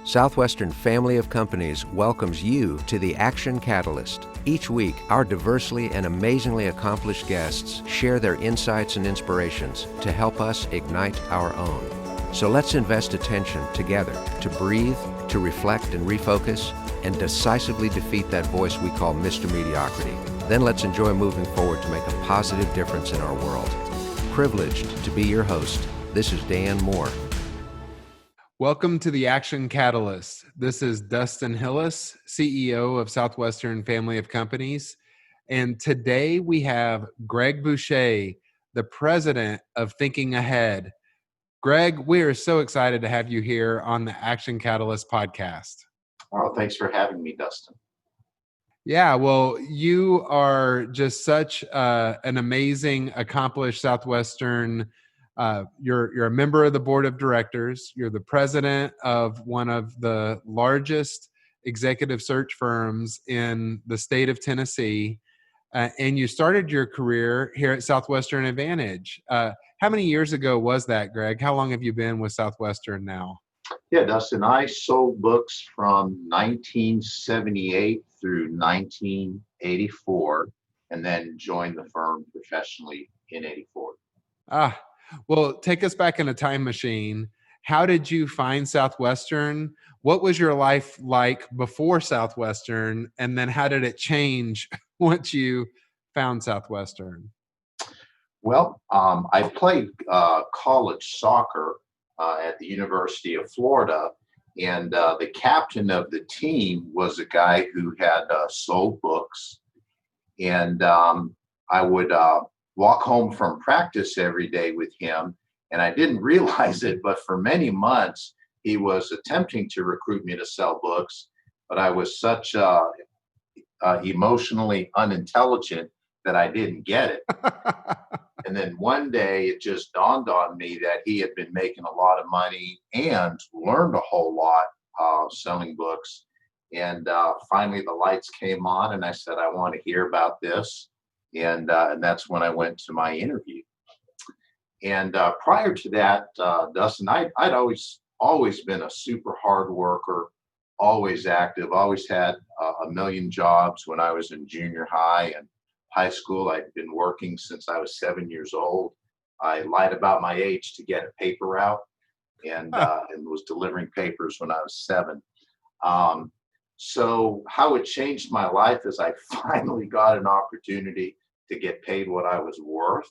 Southwestern Family of Companies welcomes you to the Action Catalyst. Each week, our diversely and amazingly accomplished guests share their insights and inspirations to help us ignite our own. So let's invest attention together to breathe, to reflect and refocus, and decisively defeat that voice we call Mr. Mediocrity. Then let's enjoy moving forward to make a positive difference in our world. Privileged to be your host, this is Dan Moore. Welcome to the Action Catalyst. This is Dustin Hillis, CEO of Southwestern Family of Companies. And today we have Greg Boucher, the president of Thinking Ahead. Greg, we are so excited to have you here on the Action Catalyst podcast. Oh, thanks for having me, Dustin. Yeah, well, you are just such an amazing, accomplished Southwestern. You're a member of the board of directors. You're the president of one of the largest executive search firms in the state of Tennessee, and you started your career here at Southwestern Advantage. How many years ago was that, Greg? How long have you been with Southwestern now? Yeah, Dustin, I sold books from 1978 through 1984, and then joined the firm professionally in 84. Well, take us back in a time machine. How did you find Southwestern? What was your life like before Southwestern? And then how did it change once you found Southwestern? Well, I played college soccer at the University of Florida, and the captain of the team was a guy who had sold books, and I would walk home from practice every day with him. And I didn't realize it, but for many months, he was attempting to recruit me to sell books. But I was such emotionally unintelligent that I didn't get it. And then one day it just dawned on me that he had been making a lot of money and learned a whole lot selling books. And finally the lights came on and I said, I want to hear about this. And that's when I went to my interview. And prior to that, Dustin, I'd always been a super hard worker, always active, always had a million jobs when I was in junior high and high school. I'd been working since I was 7 years old. I lied about my age to get a paper route and was delivering papers when I was 7. So how it changed my life is I finally got an opportunity to get paid what I was worth,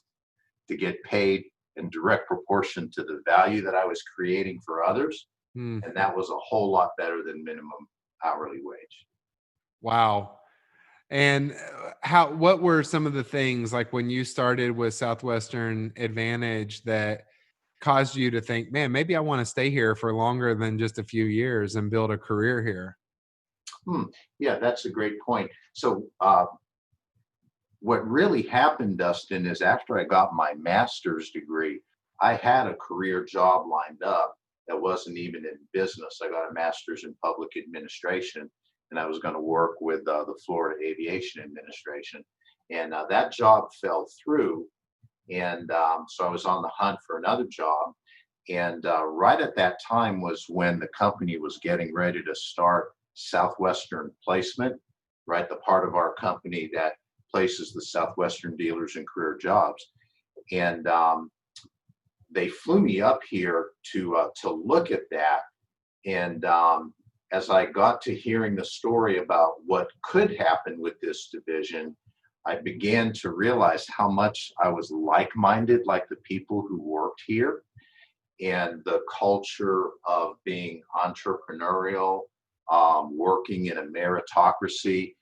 to get paid in direct proportion to the value that I was creating for others. And that was a whole lot better than minimum hourly wage. Wow. And what were some of the things, like when you started with Southwestern Advantage, that caused you to think, man, maybe I want to stay here for longer than just a few years and build a career here? Yeah, that's a great point. So what really happened, Dustin, is after I got my master's degree, I had a career job lined up that wasn't even in business. I got a master's in public administration, and I was going to work with the Florida Aviation Administration. And that job fell through. And so I was on the hunt for another job. And right at that time was when the company was getting ready to start Southwestern Placement, right? The part of our company that places the Southwestern dealers in career jobs. And they flew me up here to look at that. And as I got to hearing the story about what could happen with this division, I began to realize how much I was like-minded, like the people who worked here, and the culture of being entrepreneurial, working in a meritocracy.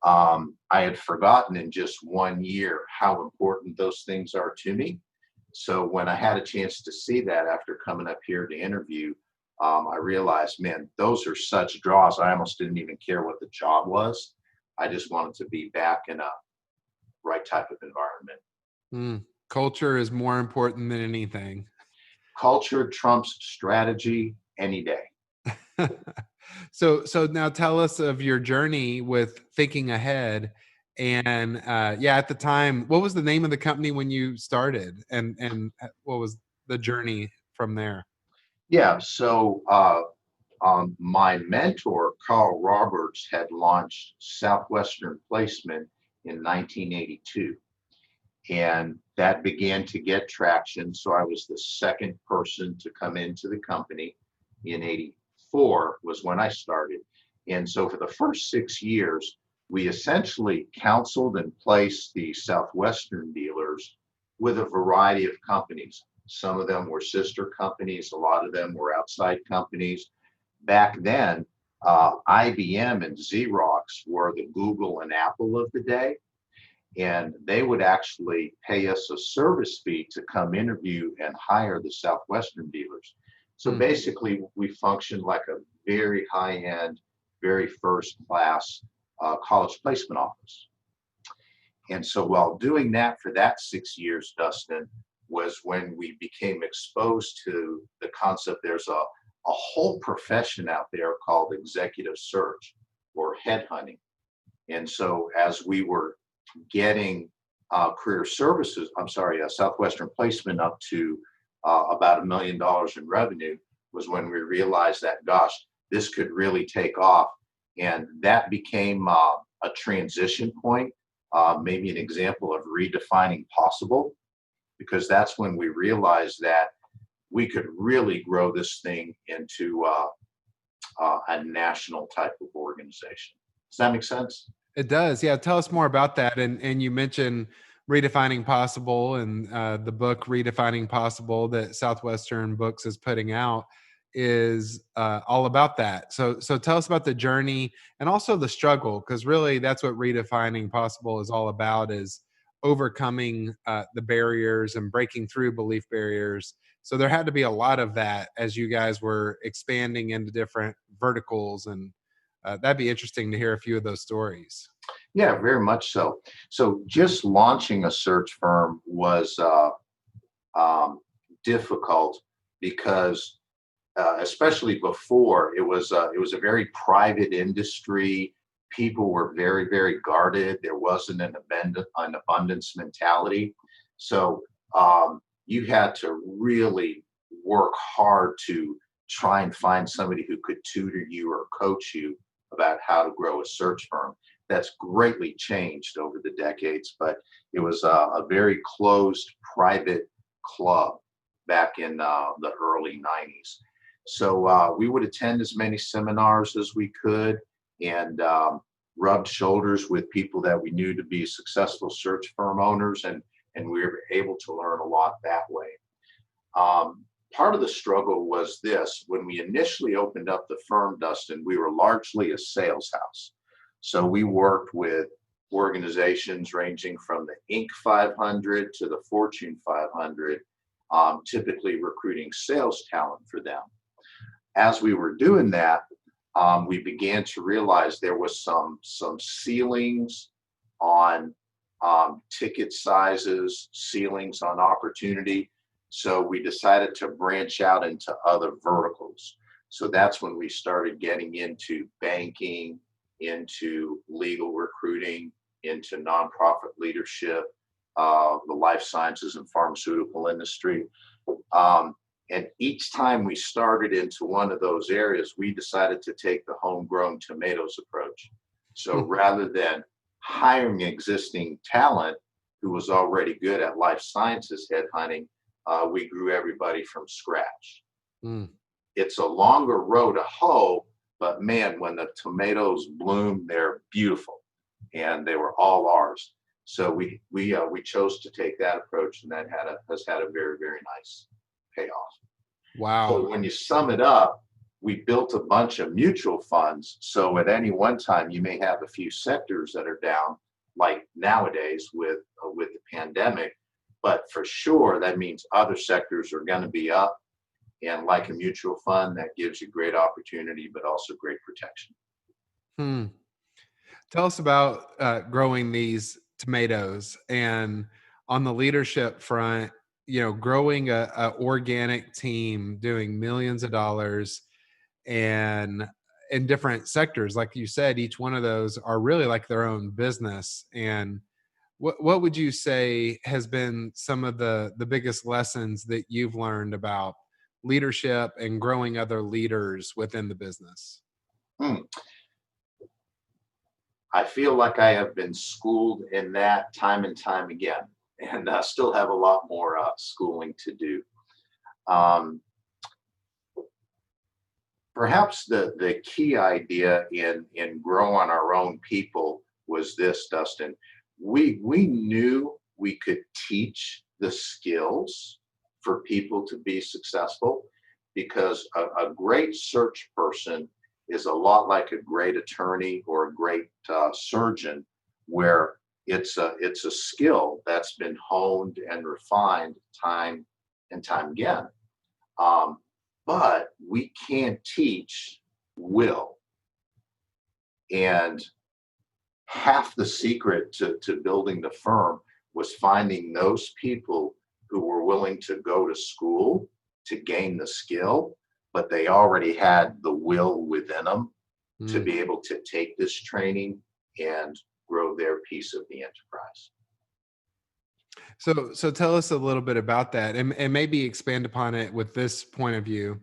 I had forgotten in just 1 year how important those things are to me. So when I had a chance to see that after coming up here to interview, I realized, man, those are such draws. I almost didn't even care what the job was. I just wanted to be back in a right type of environment. Culture is more important than anything. Culture trumps strategy any day. So now tell us of your journey with Thinking Ahead. And at the time, what was the name of the company when you started, and what was the journey from there? Yeah, so My mentor, Carl Roberts, had launched Southwestern Placement in 1982. And that began to get traction. So I was the second person to come into the company. In 84 was when I started. And so for the first 6 years, we essentially counseled and placed the Southwestern dealers with a variety of companies. Some of them were sister companies, a lot of them were outside companies. Back then, IBM and Xerox were the Google and Apple of the day, and they would actually pay us a service fee to come interview and hire the Southwestern dealers. So basically, we functioned like a very high-end, very first-class college placement office. And so while doing that for that 6 years, Dustin, was when we became exposed to the concept there's a whole profession out there called executive search or headhunting. And so as we were getting Southwestern Placement up to about $1 million in revenue was when we realized that, gosh, this could really take off. And that became a transition point, maybe an example of redefining possible, because that's when we realized that we could really grow this thing into a national type of organization. Does that make sense? It does. Yeah. Tell us more about that. And you mentioned Redefining Possible, and the book Redefining Possible that Southwestern Books is putting out is all about that. So tell us about the journey and also the struggle, because really that's what Redefining Possible is all about, is overcoming the barriers and breaking through belief barriers. So there had to be a lot of that as you guys were expanding into different verticals, and that'd be interesting to hear a few of those stories. Yeah, very much so. So just launching a search firm was difficult because, especially before, it was a very private industry. People were very, very guarded. There wasn't an abundance mentality. So you had to really work hard to try and find somebody who could tutor you or coach you about how to grow a search firm. That's greatly changed over the decades, but it was a very closed private club back in the early 90s. So we would attend as many seminars as we could and rubbed shoulders with people that we knew to be successful search firm owners, and we were able to learn a lot that way. Part of the struggle was this: when we initially opened up the firm, Dustin, we were largely a sales house. So we worked with organizations ranging from the Inc. 500 to the Fortune 500, typically recruiting sales talent for them. As we were doing that, we began to realize there was some ceilings on ticket sizes, ceilings on opportunity. So we decided to branch out into other verticals. So that's when we started getting into banking, into legal recruiting, into nonprofit leadership, the life sciences and pharmaceutical industry. And each time we started into one of those areas, we decided to take the homegrown tomatoes approach. So rather than hiring existing talent who was already good at life sciences headhunting, we grew everybody from scratch. It's a longer row to hoe, but man, when the tomatoes bloom, they're beautiful, and they were all ours. So we chose to take that approach, and that has had a very, very nice payoff. Wow. So when you sum it up, we built a bunch of mutual funds. So at any one time, you may have a few sectors that are down, like nowadays with the pandemic. But for sure, that means other sectors are going to be up. And like a mutual fund, that gives you great opportunity, but also great protection. Tell us about growing these tomatoes, and on the leadership front, growing a organic team, doing millions of dollars, and in different sectors. Like you said, each one of those are really like their own business. And what would you say has been some of the biggest lessons that you've learned about leadership and growing other leaders within the business? Hmm. I feel like I have been schooled in that time and time again, and still have a lot more schooling to do. Um, Perhaps the key idea in growing our own people was this, Dustin. We knew we could teach the skills for people to be successful, because a great search person is a lot like a great attorney or a great surgeon, where it's a skill that's been honed and refined time and time again. Um, but we can't teach will. And half the secret to building the firm was finding those people who were willing to go to school to gain the skill, but they already had the will within them to Mm. be able to take this training and grow their piece of the enterprise. So tell us a little bit about that, and maybe expand upon it with this point of view.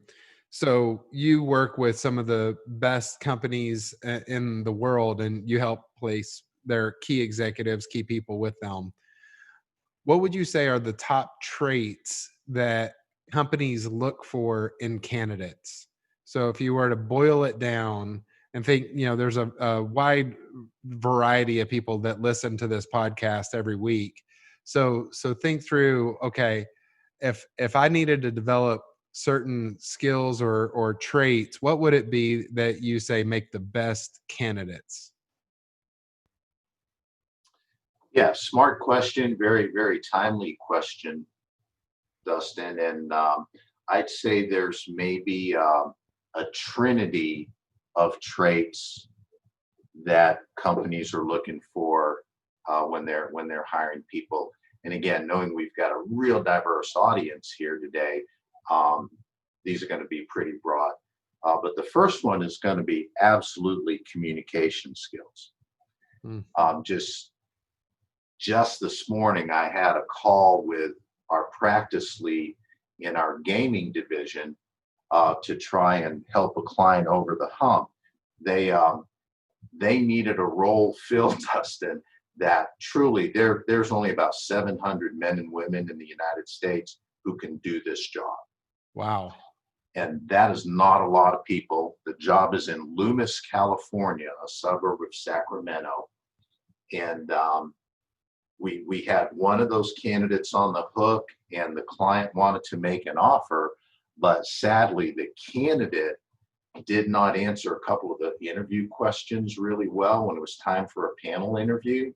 So you work with some of the best companies in the world, and you help place their key executives, key people with them. What would you say are the top traits that companies look for in candidates? So if you were to boil it down and think, there's a wide variety of people that listen to this podcast every week. So think through, okay, if I needed to develop certain skills or traits, what would it be that you say make the best candidates? Yeah, smart question, very, very timely question, Dustin. And I'd say there's maybe a trinity of traits that companies are looking for when they're hiring people. And again, knowing we've got a real diverse audience here today, um, these are going to be pretty broad. But the first one is going to be absolutely communication skills. Mm. Just this morning, I had a call with our practice lead in our gaming division to try and help a client over the hump. They needed a role filled, Dustin, that truly there's only about 700 men and women in the United States who can do this job. Wow. And that is not a lot of people. The job is in Loomis, California, a suburb of Sacramento. And we had one of those candidates on the hook, and the client wanted to make an offer, but sadly the candidate did not answer a couple of the interview questions really well when it was time for a panel interview.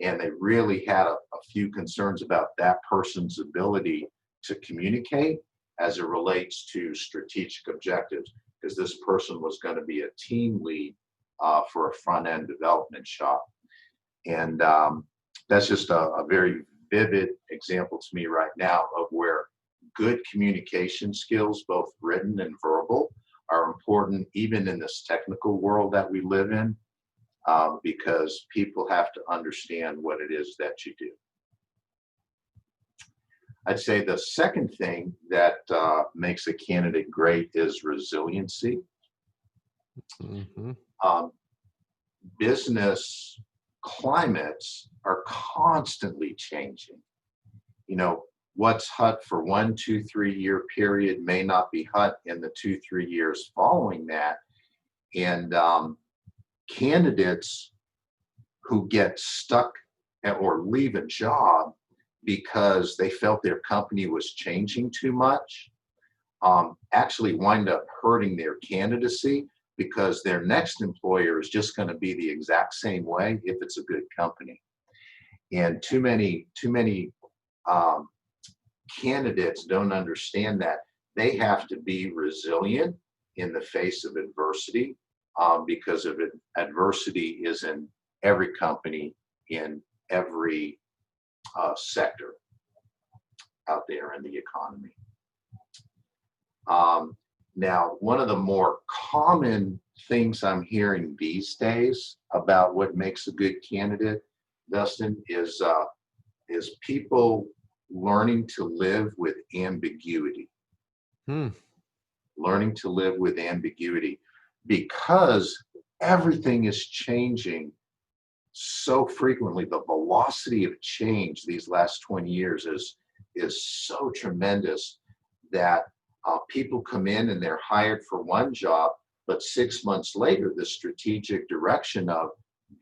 And they really had a few concerns about that person's ability to communicate as it relates to strategic objectives, because this person was going to be a team lead for a front end development shop. And that's just a very vivid example to me right now of where good communication skills, both written and verbal, are important even in this technical world that we live in, because people have to understand what it is that you do. I'd say the second thing that makes a candidate great is resiliency. Mm-hmm. Business climates are constantly changing. What's hot for 1, 2, 3 year period may not be hot in the 2, 3 years following that. And candidates who get stuck or leave a job because they felt their company was changing too much actually wind up hurting their candidacy, because their next employer is just going to be the exact same way if it's a good company. And too many candidates don't understand that they have to be resilient in the face of adversity, because of it, adversity is in every company, in every sector out there in the economy. Now, one of the more common things I'm hearing these days about what makes a good candidate, Dustin, is people learning to live with ambiguity. Hmm. Learning to live with ambiguity, because everything is changing so frequently. The velocity of change these last 20 years is so tremendous that people come in and they're hired for one job, but 6 months later, the strategic direction of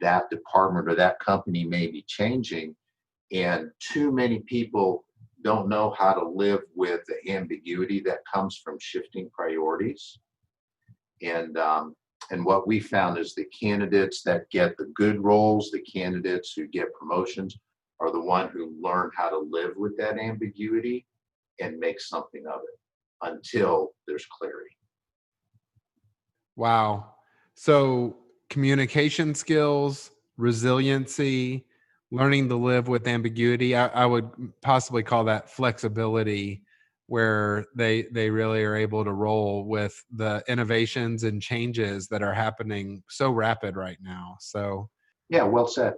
that department or that company may be changing, and too many people don't know how to live with the ambiguity that comes from shifting priorities. And what we found is the candidates that get the good roles, the candidates who get promotions, are the one who learn how to live with that ambiguity and make something of it until there's clarity. Wow. So communication skills, resiliency, learning to live with ambiguity. I would possibly call that flexibility, where they really are able to roll with the innovations and changes that are happening so rapid right now. So, Yeah, well said.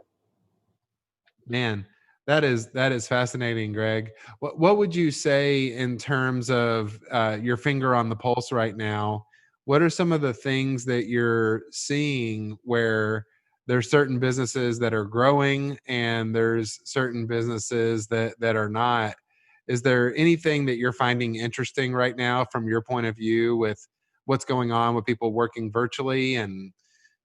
man, that is fascinating, Greg. What would you say in terms of your finger on the pulse right now? What are some of the things that you're seeing where there's certain businesses that are growing and there's certain businesses that are not? Is there anything that you're finding interesting right now from your point of view with what's going on with people working virtually? And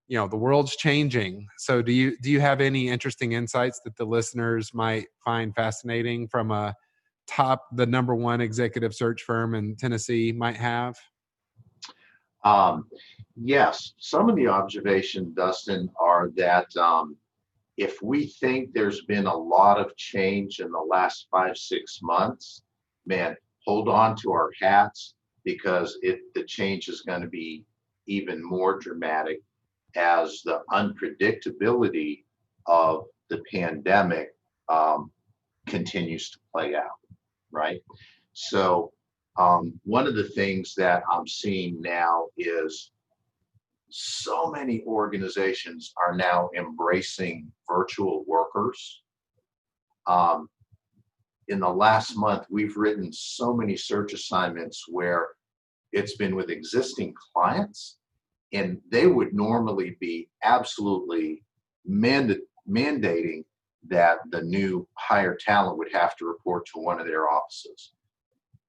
the world's changing. So do you have any interesting insights that the listeners might find fascinating from the number one executive search firm in Tennessee might have? Um, yes, some of the observations, Dustin, are that if we think there's been a lot of change in the last 5, 6 months, man, hold on to our hats, because the change is going to be even more dramatic as the unpredictability of the pandemic continues to play out, right? So one of the things that I'm seeing now is so many organizations are now embracing virtual workers. Um, in the last month, we've written so many search assignments where it's been with existing clients, and they would normally be absolutely mandating that the new hire talent would have to report to one of their offices.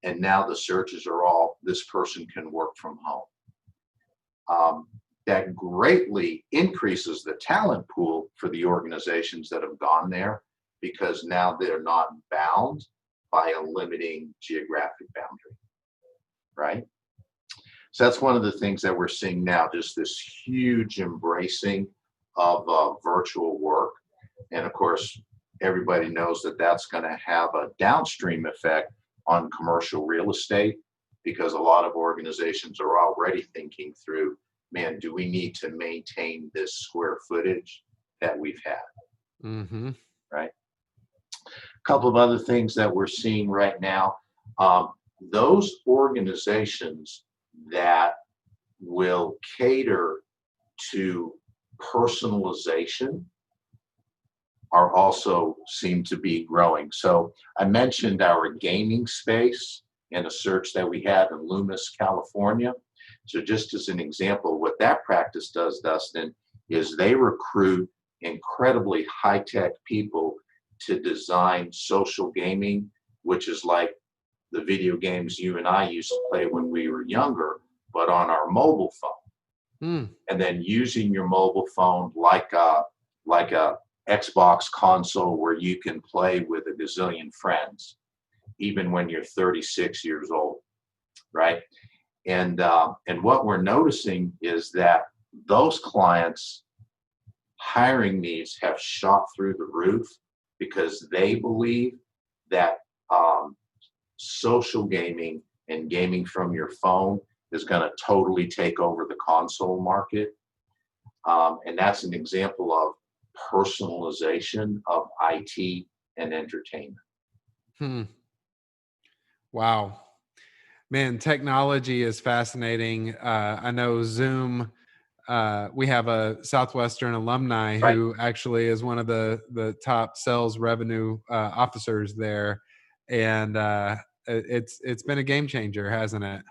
And now the searches are all, this person can work from home. That greatly increases the talent pool for the organizations that have gone there, because now they're not bound by a limiting geographic boundary, right? So that's one of the things that we're seeing now, just this huge embracing of virtual work. And of course, everybody knows that that's going to have a downstream effect on commercial real estate, because a lot of organizations are already thinking through, man, do we need to maintain this square footage that we've had? Mm-hmm. Right? A couple of other things that we're seeing right now, those organizations that will cater to personalization are also seem to be growing. So I mentioned our gaming space and a search that we had in Loomis, California. So just as an example, what that practice does, Dustin, is they recruit incredibly high-tech people to design social gaming, which is like the video games you and I used to play when we were younger, but on our mobile phone. And then using your mobile phone like a Xbox console where you can play with a gazillion friends, even when you're 36 years old, right? And what we're noticing is that those clients' hiring needs have shot through the roof, because they believe that social gaming and gaming from your phone is going to totally take over the console market. And that's an example of personalization of IT and entertainment. Wow. Man, technology is fascinating. I know Zoom. We have a Southwestern alumni Right. who actually is one of the top sales revenue officers there, and It's been a game changer, hasn't it?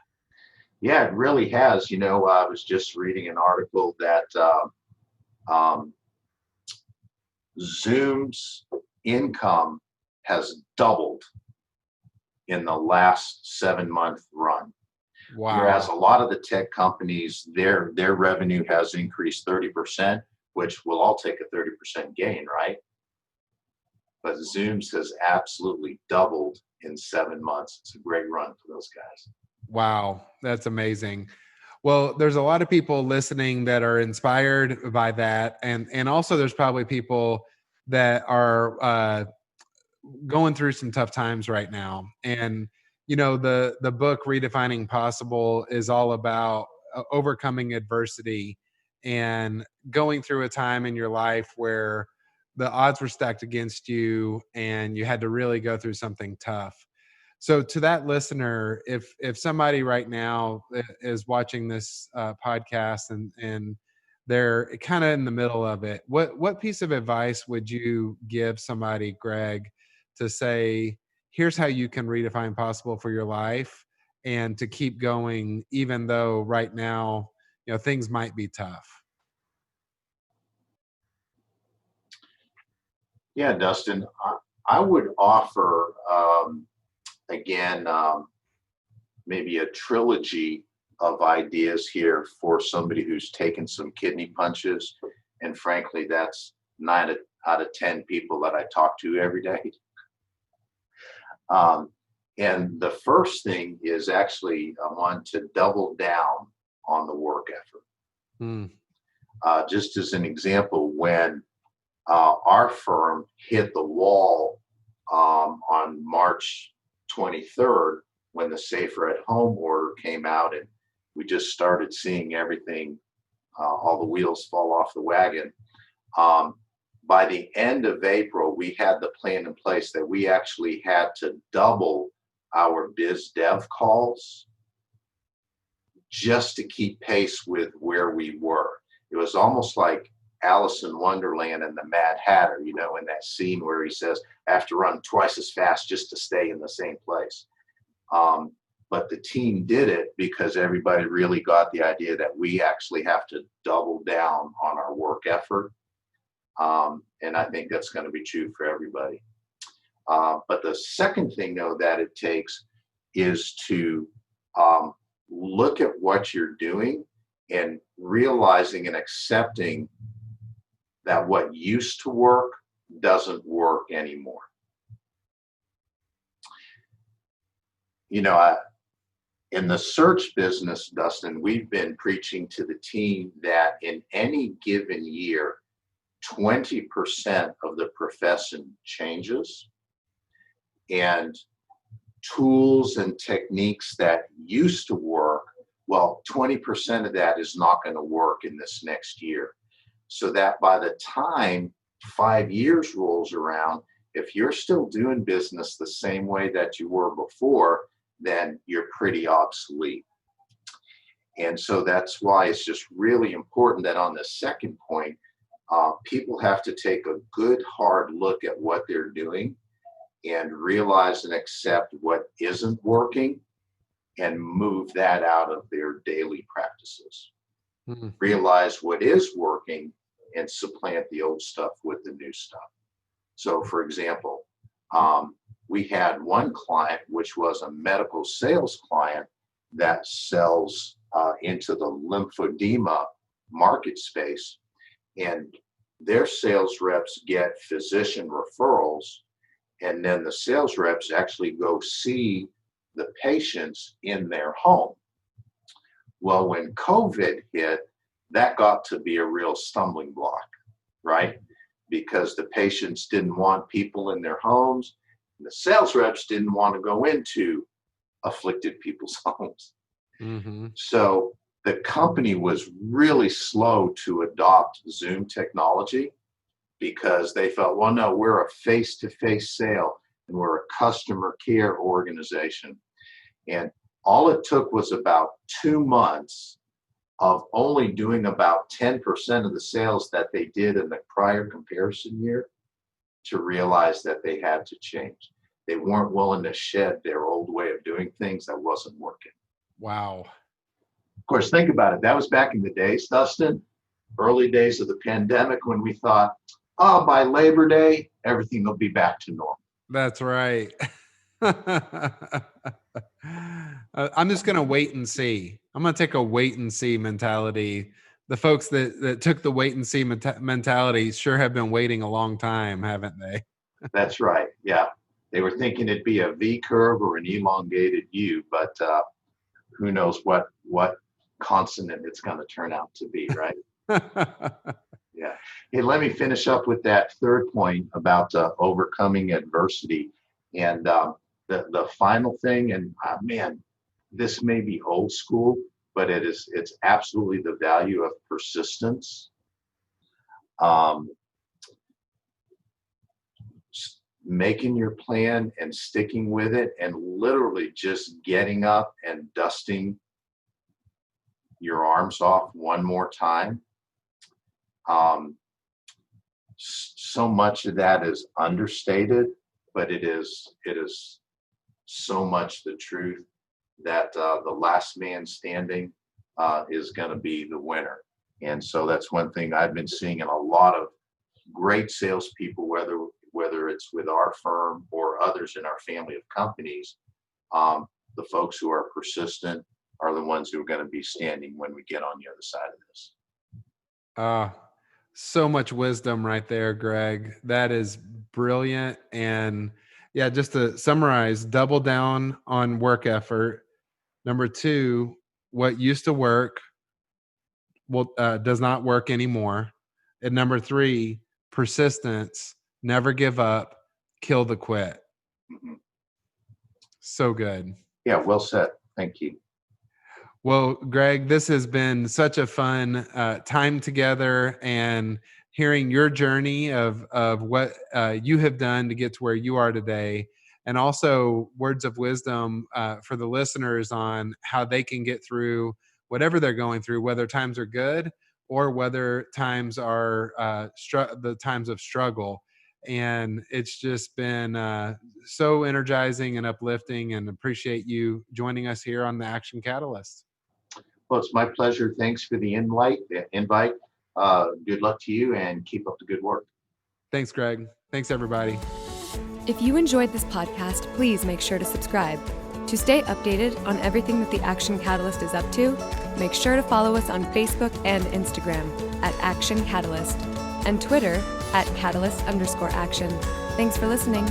Yeah, it really has. I was just reading an article that um, Zoom's income has doubled in the last 7-month run. Whereas Wow. a lot of the tech companies, their revenue has increased 30%, which we'll all take a 30% gain, right? But Zoom's has absolutely doubled in 7 months. It's a great run for those guys. Wow, that's amazing. Well, there's a lot of people listening that are inspired by that, and also there's probably people that are going through some tough times right now. And the book Redefining Possible is all about overcoming adversity and going through a time in your life where the odds were stacked against you and you had to really go through something tough. So to that listener, if somebody right now is watching this podcast and they're kind of in the middle of it, what piece of advice would you give somebody, Greg, to say, here's how you can redefine possible for your life and to keep going, even though right now, things might be tough? Yeah, Dustin, I would offer, again, maybe a trilogy of ideas here for somebody who's taken some kidney punches. And frankly, that's 9 out of 10 people that I talk to every day. And the first thing is actually one to double down on the work effort. Hmm. Just as an example, when our firm hit the wall on March 23rd, when the Safer at Home order came out, and we just started seeing everything, all the wheels fall off the wagon. By the end of April, we had the plan in place that we actually had to double our biz dev calls just to keep pace with where we were. It was almost like Alice in Wonderland and the Mad Hatter, in that scene where he says, I have to run twice as fast just to stay in the same place. But the team did it because everybody really got the idea that we actually have to double down on our work effort. And I think that's going to be true for everybody. But the second thing, though, that it takes is to look at what you're doing and realizing and accepting that what used to work doesn't work anymore. In the search business, Dustin, we've been preaching to the team that in any given year, 20% of the profession changes, and tools and techniques that used to work, well, 20% of that is not going to work in this next year. So that by the time 5 years rolls around, if you're still doing business the same way that you were before, then you're pretty obsolete. And so that's why it's just really important that on the second point, people have to take a good hard look at what they're doing and realize and accept what isn't working and move that out of their daily practices. Mm-hmm. Realize what is working and supplant the old stuff with the new stuff. So for example, we had one client, which was a medical sales client that sells into the lymphedema market space. And their sales reps get physician referrals, and then the sales reps actually go see the patients in their home. Well, when COVID hit, that got to be a real stumbling block, right? Because the patients didn't want people in their homes, and the sales reps didn't want to go into afflicted people's homes. Mm-hmm. So the company was really slow to adopt Zoom technology because they felt, well, no, we're a face-to-face sale and we're a customer care organization. And all it took was about 2 months of only doing about 10% of the sales that they did in the prior comparison year to realize that they had to change. They weren't willing to shed their old way of doing things that wasn't working. Wow. Of course, think about it. That was back in the days, Dustin, early days of the pandemic, when we thought, oh, by Labor Day, everything will be back to normal. That's right. I'm just going to wait and see. I'm going to take a wait and see mentality. The folks that took the wait and see mentality sure have been waiting a long time, haven't they? That's right. Yeah. They were thinking it'd be a V curve or an elongated U, but who knows what consonant it's going to turn out to be, right? Yeah. Hey, let me finish up with that third point about overcoming adversity. And the final thing, and man, this may be old school, but it's absolutely the value of persistence. Making your plan and sticking with it, and literally just getting up and dusting your arms off one more time. So much of that is understated, but it is so much the truth that the last man standing is going to be the winner. And so that's one thing I've been seeing in a lot of great salespeople, whether it's with our firm or others in our family of companies. The folks who are persistent are the ones who are going to be standing when we get on the other side of this. So much wisdom right there, Greg. That is brilliant. And yeah, just to summarize, double down on work effort. Number 2, what used to work does not work anymore. And number 3, persistence, never give up, kill the quit. Mm-hmm. So good. Yeah, well said. Thank you. Well, Greg, this has been such a fun time together, and hearing your journey of what you have done to get to where you are today, and also words of wisdom for the listeners on how they can get through whatever they're going through, whether times are good or whether times are the times of struggle. And it's just been so energizing and uplifting, and appreciate you joining us here on the Action Catalyst. Well, it's my pleasure. Thanks for the invite. Good luck to you, and keep up the good work. Thanks, Greg. Thanks, everybody. If you enjoyed this podcast, please make sure to subscribe. To stay updated on everything that the Action Catalyst is up to, make sure to follow us on Facebook and Instagram at Action Catalyst, and Twitter at Catalyst_Action. Thanks for listening.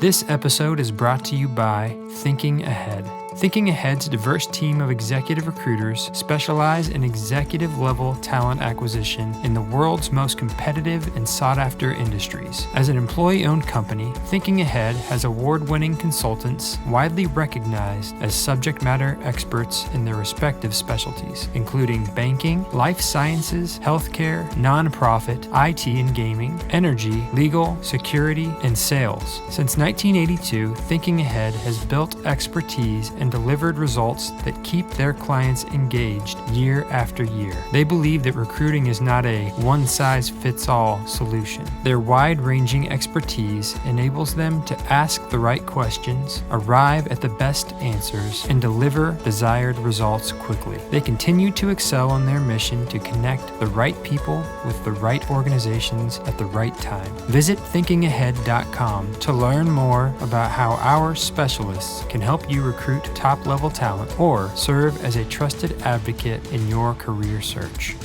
This episode is brought to you by Thinking Ahead. Thinking Ahead's diverse team of executive recruiters specialize in executive-level talent acquisition in the world's most competitive and sought-after industries. As an employee-owned company, Thinking Ahead has award-winning consultants widely recognized as subject matter experts in their respective specialties, including banking, life sciences, healthcare, nonprofit, IT and gaming, energy, legal, security, and sales. Since 1982, Thinking Ahead has built expertise and delivered results that keep their clients engaged year after year. They believe that recruiting is not a one-size-fits-all solution. Their wide-ranging expertise enables them to ask the right questions, arrive at the best answers, and deliver desired results quickly. They continue to excel on their mission to connect the right people with the right organizations at the right time. Visit thinkingahead.com to learn more about how our specialists can help you recruit top-level talent or serve as a trusted advocate in your career search.